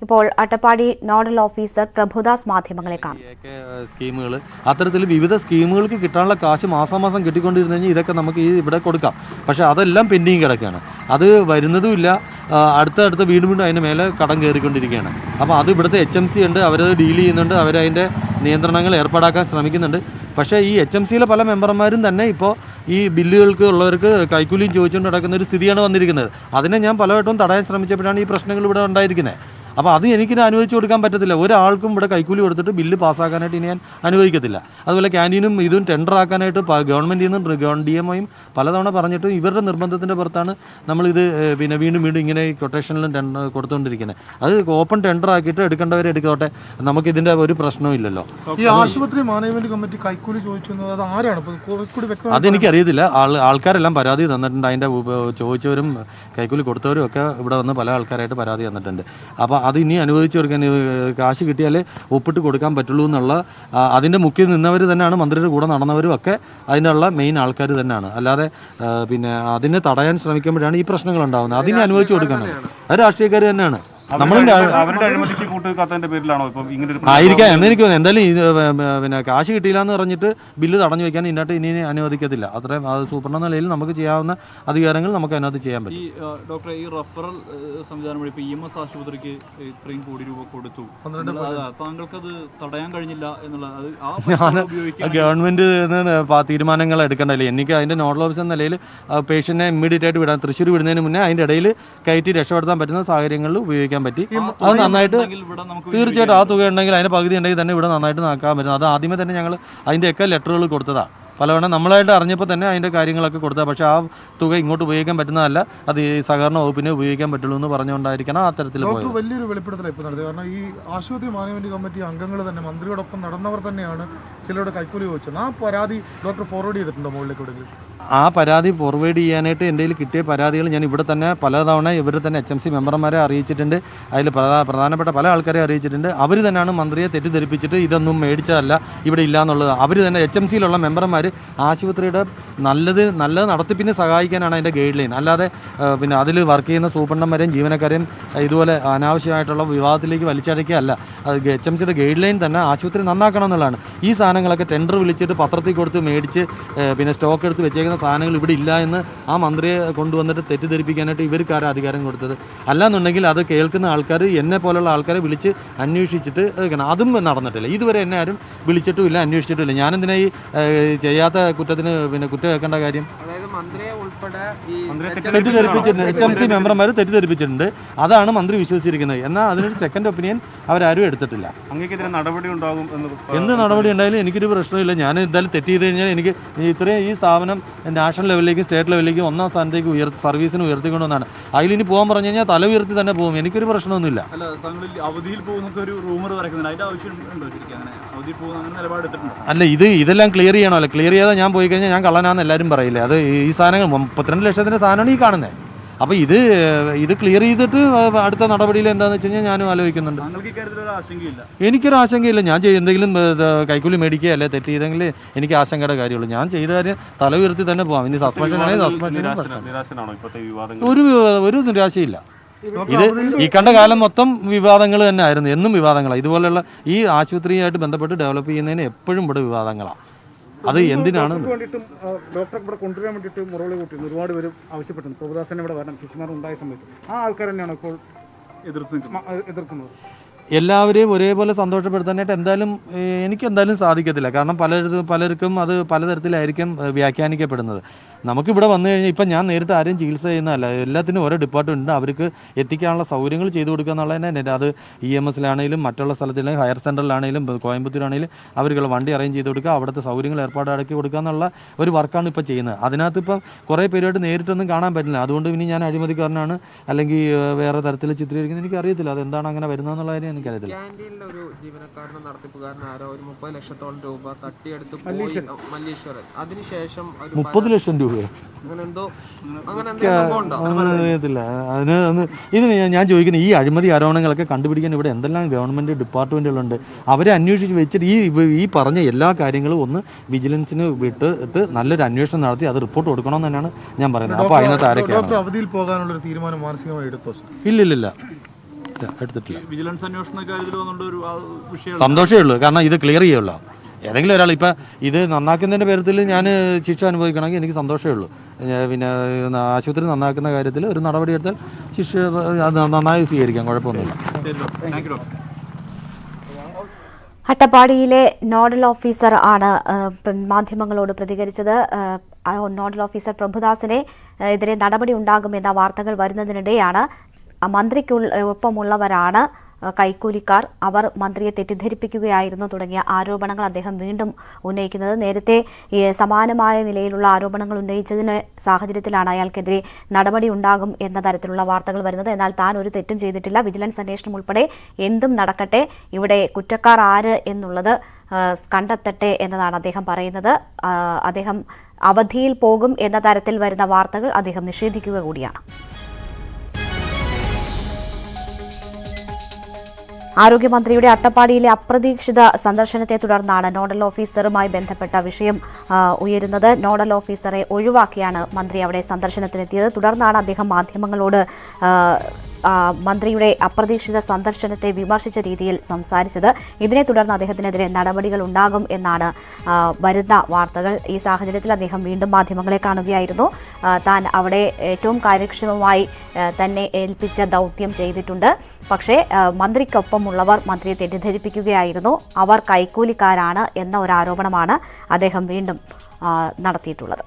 ഇപ്പോൾ Attappadi nodal officer Prabhudas മാധ്യമങ്ങളെ കാണും. സ്കീമുകൾ അത്തരത്തിൽ വിവിധ സ്കീമുകൾക്ക് കിട്ടാനുള്ള കാശ് മാസം കിട്ടിക്കൊണ്ടിരുന്നു കഴിഞ്ഞാൽ ഇതൊക്കെ നമുക്ക് ഇവിടെ കൊടുക്കാം. പക്ഷേ അതെല്ലാം പെൻഡിങ് കിടക്കുകയാണ്. അത് വരുന്നതുമില്ല. അടുത്ത വീണ്ടും അതിൻ്റെ മേലെ കടം കയറിക്കൊണ്ടിരിക്കുകയാണ്. അപ്പോൾ അത് ഇവിടുത്തെ HMC ഉണ്ട്, അവരത് ഡീൽ ചെയ്യുന്നുണ്ട്, അവരതിൻ്റെ നിയന്ത്രണങ്ങൾ ഏർപ്പാടാക്കാൻ ശ്രമിക്കുന്നുണ്ട്. പക്ഷേ ഈ HMCയിലെ പല മെമ്പർമാരും തന്നെ ഇപ്പോൾ ഈ ബില്ലുകൾക്ക് ഉള്ളവർക്ക് കൈക്കൂലിയും ചോദിച്ചുകൊണ്ട് നടക്കുന്ന ഒരു സ്ഥിതിയാണ് വന്നിരിക്കുന്നത്. അതിനെ ഞാൻ പലവട്ടം തടയാൻ ശ്രമിച്ചപ്പോഴാണ് ഈ പ്രശ്നങ്ങൾ ഇവിടെ ഉണ്ടായിരിക്കുന്നത്. അപ്പോൾ അത് എനിക്കിനി അനുവദിച്ചു കൊടുക്കാൻ പറ്റത്തില്ല. ഒരാൾക്കും ഇവിടെ കൈക്കൂലി കൊടുത്തിട്ട് ബില്ല് പാസ്സാക്കാനായിട്ട് ഇനി ഞാൻ അനുവദിക്കത്തില്ല. അതുപോലെ ക്യാൻറ്റീനും ഇതും ടെൻഡർ ആക്കാനായിട്ട് ഗവൺമെൻറ്റിൽ നിന്നും DMOയും പലതവണ പറഞ്ഞിട്ടും ഇവരുടെ നിർബന്ധത്തിൻ്റെ പുറത്താണ് നമ്മളിത് വീണ്ടും ഇങ്ങനെ കൊട്ടേഷനിലും ടെൻഡർ കൊടുത്തുകൊണ്ടിരിക്കുന്നത്. അത് ഓപ്പൺ ടെൻഡർ ആക്കിയിട്ട് എടുക്കേണ്ടവരെ എടുക്കട്ടെ, നമുക്കിതിൻ്റെ ഒരു പ്രശ്നവും ഇല്ലല്ലോ. ഈ ആശുപത്രി മാനേജ്മെന്റ് കമ്മിറ്റി കൈക്കൂലി ചോദിച്ചു അത് ആരാണ്? അതെനിക്കറിയത്തില്ല. ആൾക്കാരെല്ലാം പരാതി തന്നിട്ടുണ്ട്. അതിൻ്റെ ചോദിച്ചവരും കൈക്കൂലി കൊടുത്തവരും ഒക്കെ ഇവിടെ വന്ന് പല ആൾക്കാരായിട്ട് പരാതി തന്നിട്ടുണ്ട്. അപ്പോൾ അത് ഇനി അനുവദിച്ചു കൊടുക്കാൻ കാശ് കിട്ടിയാലേ ഒപ്പിട്ട് കൊടുക്കാൻ പറ്റുള്ളൂ എന്നുള്ള അതിൻ്റെ മുഖ്യ നിന്നവർ തന്നെയാണ്. മന്ത്രിയുടെ കൂടെ നടന്നവരും ഒക്കെ അതിനുള്ള മെയിൻ ആൾക്കാർ തന്നെയാണ്. അല്ലാതെ അതിനെ തടയാൻ ശ്രമിക്കുമ്പോഴാണ് ഈ പ്രശ്നങ്ങൾ ഉണ്ടാകുന്നത്. അതിനെ അനുവദിച്ചു കൊടുക്കാനാണ്. അത് രാഷ്ട്രീയക്കാർ തന്നെയാണ്. ആയിരിക്കാം എന്നെനിക്ക് തോന്നുന്നു. എന്തായാലും കാശ് കിട്ടിയില്ല എന്ന് പറഞ്ഞിട്ട് ബില്ല് തടഞ്ഞു വെക്കാൻ ഇതിനകത്ത് ഇനി അനുവദിക്കത്തില്ല. അത്രയും അത് സൂപ്രണ്ട നിലയിൽ നമുക്ക് ചെയ്യാവുന്ന അധികാരങ്ങൾ നമുക്ക് അതിനകത്ത് ചെയ്യാൻ പറ്റും. ഡോക്ടർ, ഈ റഫറൽ സംവിധാനം വഴി ഇപ്പോൾ EMS ആശുപത്രിക്ക് ഇത്രയും കോടി രൂപ കൊടുത്തു, താങ്കൾക്കത് തടയാൻ കഴിഞ്ഞില്ല എന്നുള്ള ഗവൺമെന്റ് തീരുമാനങ്ങൾ എടുക്കേണ്ടല്ലേ. എനിക്ക് അതിന്റെ നോഡൽ ഓഫീസർ എന്ന നിലയിൽ പേഷ്യന്റിനെ ഇമ്മീഡിയറ്റ് ആയിട്ട് വിടാൻ, തൃശ്ശൂർ വിടുന്നതിന് മുന്നേ അതിന്റെ ഇടയിൽ കയറ്റി രക്ഷപ്പെടുത്താൻ പറ്റുന്ന സാഹചര്യങ്ങളിൽ ഉപയോഗിക്കാൻ പറ്റി. അത് നന്നായിട്ട് തീർച്ചയായിട്ടും ആ തുക ഉണ്ടെങ്കിൽ അതിൻ്റെ പകുതി ഉണ്ടെങ്കിൽ തന്നെ ഇവിടെ നന്നായിട്ട് നോക്കാൻ പറ്റും. അത് ആദ്യമേ തന്നെ ഞങ്ങൾ അതിൻ്റെയൊക്കെ ലെറ്ററുകൾ കൊടുത്തതാണ്. പലവണ്ണം നമ്മളായിട്ട് അറിഞ്ഞപ്പോൾ തന്നെ അതിൻ്റെ കാര്യങ്ങളൊക്കെ കൊടുത്തത്. പക്ഷേ ആ തുക ഇങ്ങോട്ട് ഉപയോഗിക്കാൻ പറ്റുന്നതല്ല, അത് ഈ സഹകരണ വകുപ്പിനെ ഉപയോഗിക്കാൻ പറ്റുള്ളൂ എന്ന് പറഞ്ഞുകൊണ്ടായിരിക്കണം അത്തരത്തിൽ പോയത്. വലിയൊരു വെളിപ്പെടുത്തൽ ഇപ്പോൾ നടത്തി. കാരണം ഈ ആശുപത്രി മാനേജ്മെന്റ് കമ്മിറ്റി അംഗങ്ങൾ തന്നെ മന്ത്രിയോടൊപ്പം നടന്നവർ തന്നെയാണ് ചിലരുടെ കൈക്കൂലി ചോദിച്ചത്. ആ പരാതി ഡോക്ടർ ഫോർവേഡ് ചെയ്തിട്ടുണ്ടോ മുകളിലേക്ക്? ആ പരാതി ഫോർവേഡ് ചെയ്യാനായിട്ട് എൻ്റെ കയ്യിൽ കിട്ടിയ പരാതികൾ ഞാൻ ഇവിടെ തന്നെ പലതവണ ഇവർ തന്നെ HMC മെമ്പർമാരെ അറിയിച്ചിട്ടുണ്ട്. അതിൽ പ്രധാനപ്പെട്ട പല ആൾക്കാരെ അറിയിച്ചിട്ടുണ്ട്. അവർ തന്നെയാണ് മന്ത്രിയെ തെറ്റിദ്ധരിപ്പിച്ചിട്ട് ഇതൊന്നും മേടിച്ചതല്ല, ഇവിടെ ഇല്ല എന്നുള്ളത്. അവർ തന്നെ HMCയിലുള്ള മെമ്പർമാർ ആശുപത്രിയുടെ നല്ലത് നടത്തിപ്പിനെ സഹായിക്കാനാണ് അതിൻ്റെ ഗൈഡ് ലൈൻ. അല്ലാതെ അതിൽ വർക്ക് ചെയ്യുന്ന സൂപ്രണ്ടന്മാരെയും ജീവനക്കാരെയും ഇതുപോലെ അനാവശ്യമായിട്ടുള്ള വിവാദത്തിലേക്ക് വലിച്ചടയ്ക്കുകയല്ല. HMCയുടെ ഗൈഡ് ലൈൻ തന്നെ ആശുപത്രി നന്നാക്കണം എന്നുള്ളതാണ്. ഈ സാധനങ്ങളൊക്കെ ടെൻഡർ വിളിച്ചിട്ട് പത്രത്തിൽ കൊടുത്ത് മേടിച്ച് സ്റ്റോക്ക് എടുത്ത് വെച്ചേക്കുന്ന സാധനങ്ങൾ ഇവിടെ ഇല്ല എന്ന് ആ മന്ത്രിയെ കൊണ്ടുവന്നിട്ട് തെറ്റിദ്ധരിപ്പിക്കാനായിട്ട് ഇവർക്കാരാ അധികാരം കൊടുത്തത്. അല്ലാന്നുണ്ടെങ്കിൽ അത് കേൾക്കുന്ന ആൾക്കാർ എന്നെ പോലുള്ള ആൾക്കാരെ വിളിച്ച് അന്വേഷിച്ചിട്ട് അതും നടന്നിട്ടില്ല. ഇതുവരെ എന്നെ ആരും വിളിച്ചിട്ടുമില്ല, അന്വേഷിച്ചിട്ടുമില്ല. ഞാനെന്തിനാ ഈ ചെയ്യാത്ത കുറ്റത്തിന് കുറ്റം കേൾക്കേണ്ട കാര്യം? തെറ്റിദ്ധരിപ്പിച്ചിട്ടുണ്ട്. HMC മെമ്പർമാർ തെറ്റിദ്ധരിപ്പിച്ചിട്ടുണ്ട്. അതാണ് മന്ത്രി വിശ്വസിച്ചിരിക്കുന്നത്. എന്നാൽ അതിനൊരു സെക്കൻഡ് ഒപ്പീനിയൻ അവരാരും എടുത്തിട്ടില്ല. എന്ത് നടപടി ഉണ്ടായാലും എനിക്കൊരു പ്രശ്നമില്ല. ഞാൻ എന്തായാലും തെറ്റ് ചെയ്ത് കഴിഞ്ഞാൽ എനിക്ക് ഇത്രയും ഈ സ്ഥാപനം നാഷണൽ ലെവലിലേക്കും സ്റ്റേറ്റ് ലെവലിലേക്കും ഒന്നാം സ്ഥാനത്തേക്ക് സർവീസിന് ഉയർത്തിക്കൊണ്ടുവന്നാണ്. അതിലിനി പോകാൻ പറഞ്ഞു കഴിഞ്ഞാൽ തല ഉയർത്തി തന്നെ പോകും. എനിക്കൊരു പ്രശ്നമൊന്നുമില്ല. അല്ല, ഇതെല്ലാം ക്ലിയർ ചെയ്യണമല്ലോ. ക്ലിയർ ചെയ്താൽ ഞാൻ പോയി കഴിഞ്ഞാൽ ഞാൻ കള്ളനാന്ന് എല്ലാവരും പറയില്ലേ. അത് ഈ സാധനങ്ങൾ 32 ലക്ഷത്തിൻ്റെ സാധനമാണ് ഈ കാണുന്നത്. അപ്പോൾ ഇത് ക്ലിയർ ചെയ്തിട്ട് അടുത്ത നടപടിയിൽ എന്താണെന്ന് വെച്ച് കഴിഞ്ഞാൽ ഞാനും ആലോചിക്കുന്നുണ്ട്. എനിക്കൊരു ആശങ്കയില്ല. ഞാൻ എന്തെങ്കിലും കൈക്കൂലി മേടിക്കുക അല്ലെ തെറ്റ് ചെയ്തെങ്കിൽ എനിക്ക് ആശങ്കയുടെ കാര്യമുള്ളൂ. ഞാൻ ചെയ്ത കാര്യം തല ഉയർത്തി തന്നെ പോകാം. ഇനി സസ്പെൻഷൻ ആണെങ്കിൽ സസ്പെൻഷൻ. ഒരു നിരാശയില്ല. ഇത് ഈ കണ്ട കാലം മൊത്തം വിവാദങ്ങൾ തന്നെ ആയിരുന്നു. എന്നും വിവാദങ്ങളാണ്. ഇതുപോലെയുള്ള ഈ ആശുപത്രിയായിട്ട് ബന്ധപ്പെട്ട് ഡെവലപ്പ് ചെയ്യുന്നതിന് എപ്പോഴും ഇവിടെ വിവാദങ്ങളാണ്. അത് എന്തിനാണ് ഡോക്ടറെ ഇവിടെ കൊണ്ടുവരാൻ വേണ്ടിയിട്ട് മുറവിളി കൂട്ടിയിരുന്നു. ഒരുപാട് പേര് ആവശ്യപ്പെട്ടിരുന്നു പ്രഭുദാസനെ ഇവിടെ വരണം ശിശുമാർ ഉണ്ടായ സമയത്ത്. ആ ആൾക്കാർ തന്നെയാണ് ഇപ്പോൾ എതിർക്കുന്നത്. എല്ലാവരെയും ഒരേപോലെ സന്തോഷപ്പെടുത്താനായിട്ട് എനിക്ക് എന്തായാലും സാധിക്കത്തില്ല. കാരണം പലർക്കും അത് പലതരത്തിലായിരിക്കും വ്യാഖ്യാനിക്കപ്പെടുന്നത്. നമുക്കിവിടെ വന്നു കഴിഞ്ഞാൽ ഇപ്പം ഞാൻ നേരിട്ട് ആരെയും ചികിത്സ ചെയ്യുന്നതല്ല. എല്ലാത്തിനും ഓരോ ഡിപ്പാർട്ട്മെൻറ്റ് ഉണ്ട്. അവർക്ക് എത്തിക്കാനുള്ള സൗകര്യങ്ങൾ ചെയ്തു കൊടുക്കുക എന്നുള്ളത് തന്നെ. അത് EMSലാണെങ്കിലും മറ്റുള്ള സ്ഥലത്തിലും ഹയർ സെൻറ്ററിലാണെങ്കിലും കോയമ്പത്തൂരാണെങ്കിലും അവർക്കുള്ള വണ്ടി അറേഞ്ച് ചെയ്ത് കൊടുക്കുക, അവിടുത്തെ സൗകര്യങ്ങൾ ഏർപ്പാടാക്കി കൊടുക്കുക എന്നുള്ള ഒരു വർക്കാണ് ഇപ്പോൾ ചെയ്യുന്നത്. അതിനകത്ത് ഇപ്പം കുറേ പേരുമായിട്ട് നേരിട്ടൊന്നും കാണാൻ പറ്റില്ല. അതുകൊണ്ട് ഇനി ഞാൻ അഴിമതിക്കാരനാണ് അല്ലെങ്കിൽ വേറെ തരത്തിൽ ചിത്രീകരിക്കുന്നത് എനിക്കറിയത്തില്ല. അതെന്താണ് അങ്ങനെ വരുന്നതെന്നുള്ള കാര്യം എനിക്കറിയത്തില്ല. ഒരു ജീവനക്കാരനോ നടത്തിപ്പുകാരനാരോ ഒരു 30 ലക്ഷത്തോളം രൂപ തട്ടിയെടുത്ത് മല്ലീശ്വരൻ, അതിനുശേഷം 30 ലക്ഷം രൂപ അറിയത്തില്ല. ഇതിന് ഞാൻ ചോദിക്കുന്നത്, ഈ അഴിമതി ആരോപണങ്ങളൊക്കെ കണ്ടുപിടിക്കാൻ ഇവിടെ എന്തെല്ലാം ഗവൺമെൻറ് ഡിപ്പാർട്ട്മെൻറ്റുകളുണ്ട്. അവരെ അന്വേഷിച്ച് വെച്ചിട്ട് ഈ പറഞ്ഞ എല്ലാ കാര്യങ്ങളും ഒന്ന് വിജിലൻസിന് വിട്ടിട്ട് നല്ലൊരു അന്വേഷണം നടത്തി അത് റിപ്പോർട്ട് കൊടുക്കണമെന്ന് തന്നെയാണ് ഞാൻ പറയുന്നത്. അപ്പോൾ അതിനകത്ത് ആരൊക്കെയാണ് അവധിയിൽ പോകാനുള്ള തീരുമാനം മാനസികമായി എടുത്തോ? ഇല്ലില്ല. എടുത്തിട്ടില്ല. വിജിലൻസ് അന്വേഷണ കാര്യത്തിൽ വന്നുകൊണ്ട് ഒരു വിഷയം സന്തോഷമേ ഉള്ളൂ. കാരണം ഇത് ക്ലിയർ ചെയ്യുമല്ലോ. ഏതെങ്കിലും ഒരാൾ ഇപ്പം ഇത് നന്നാക്കുന്നതിൻ്റെ പേരത്തിൽ ഞാൻ ശിക്ഷ അനുഭവിക്കണമെങ്കിൽ എനിക്ക് സന്തോഷമേ ഉള്ളൂ. പിന്നെ ആശുപത്രി നന്നാക്കുന്ന കാര്യത്തിൽ ഒരു നടപടി എടുത്താൽ ശിക്ഷ അത് നന്നായി സ്വീകരിക്കാം, കുഴപ്പമൊന്നുമില്ല. അട്ടപ്പാടിയിലെ നോഡൽ ഓഫീസർ ആണ് മാധ്യമങ്ങളോട് പ്രതികരിച്ചത്. നോഡൽ ഓഫീസർ പ്രഭുദാസിനെ എതിരെ നടപടി ഉണ്ടാകുമെന്ന വാർത്തകൾ വരുന്നതിനിടെയാണ് മന്ത്രിക്കൊപ്പമുള്ളവരാണ് കൈക്കൂലിക്കാർ, അവർ മന്ത്രിയെ തെറ്റിദ്ധരിപ്പിക്കുകയായിരുന്നു തുടങ്ങിയ ആരോപണങ്ങൾ അദ്ദേഹം വീണ്ടും ഉന്നയിക്കുന്നത്. നേരത്തെ സമാനമായ നിലയിലുള്ള ആരോപണങ്ങൾ ഉന്നയിച്ചതിന് സാഹചര്യത്തിലാണ് അയാൾക്കെതിരെ നടപടി ഉണ്ടാകും എന്ന തരത്തിലുള്ള വാർത്തകൾ വരുന്നത്. എന്നാൽ താൻ ഒരു തെറ്റും ചെയ്തിട്ടില്ല, വിജിലൻസ് അന്വേഷണം ഉൾപ്പെടെ എന്തും നടക്കട്ടെ, ഇവിടെ കുറ്റക്കാർ ആര് എന്നുള്ളത് കണ്ടെത്തട്ടെ എന്നതാണ് അദ്ദേഹം പറയുന്നത്. അദ്ദേഹം അവധിയിൽ പോകും എന്ന തരത്തിൽ വരുന്ന വാർത്തകൾ അദ്ദേഹം നിഷേധിക്കുക കൂടിയാണ്. ആരോഗ്യമന്ത്രിയുടെ അട്ടപ്പാടിയിലെ അപ്രതീക്ഷിത സന്ദർശനത്തെ തുടർന്നാണ് നോഡൽ ഓഫീസറുമായി ബന്ധപ്പെട്ട വിഷയം ഉയരുന്നത്. നോഡൽ ഓഫീസറെ ഒഴിവാക്കിയാണ് മന്ത്രി അവിടെ സന്ദർശനത്തിനെത്തിയത്. തുടർന്നാണ് അദ്ദേഹം മാധ്യമങ്ങളോട് മന്ത്രിയുടെ അപ്രതീക്ഷിത സന്ദർശനത്തെ വിമർശിച്ച രീതിയിൽ സംസാരിച്ചത്. ഇതിനെ തുടർന്ന് അദ്ദേഹത്തിനെതിരെ നടപടികൾ ഉണ്ടാകും എന്നാണ് വരുന്ന വാർത്തകൾ. ഈ സാഹചര്യത്തിൽ അദ്ദേഹം വീണ്ടും മാധ്യമങ്ങളെ കാണുകയായിരുന്നു. താൻ അവിടെ ഏറ്റവും കാര്യക്ഷമമായി തന്നെ ഏൽപ്പിച്ച ദൗത്യം ചെയ്തിട്ടുണ്ട്, പക്ഷേ മന്ത്രിക്കൊപ്പമുള്ളവർ മന്ത്രിയെ തെറ്റിദ്ധരിപ്പിക്കുകയായിരുന്നു, അവർ കൈക്കൂലിക്കാരാണ് എന്ന ഒരു ആരോപണമാണ് അദ്ദേഹം വീണ്ടും നടത്തിയിട്ടുള്ളത്.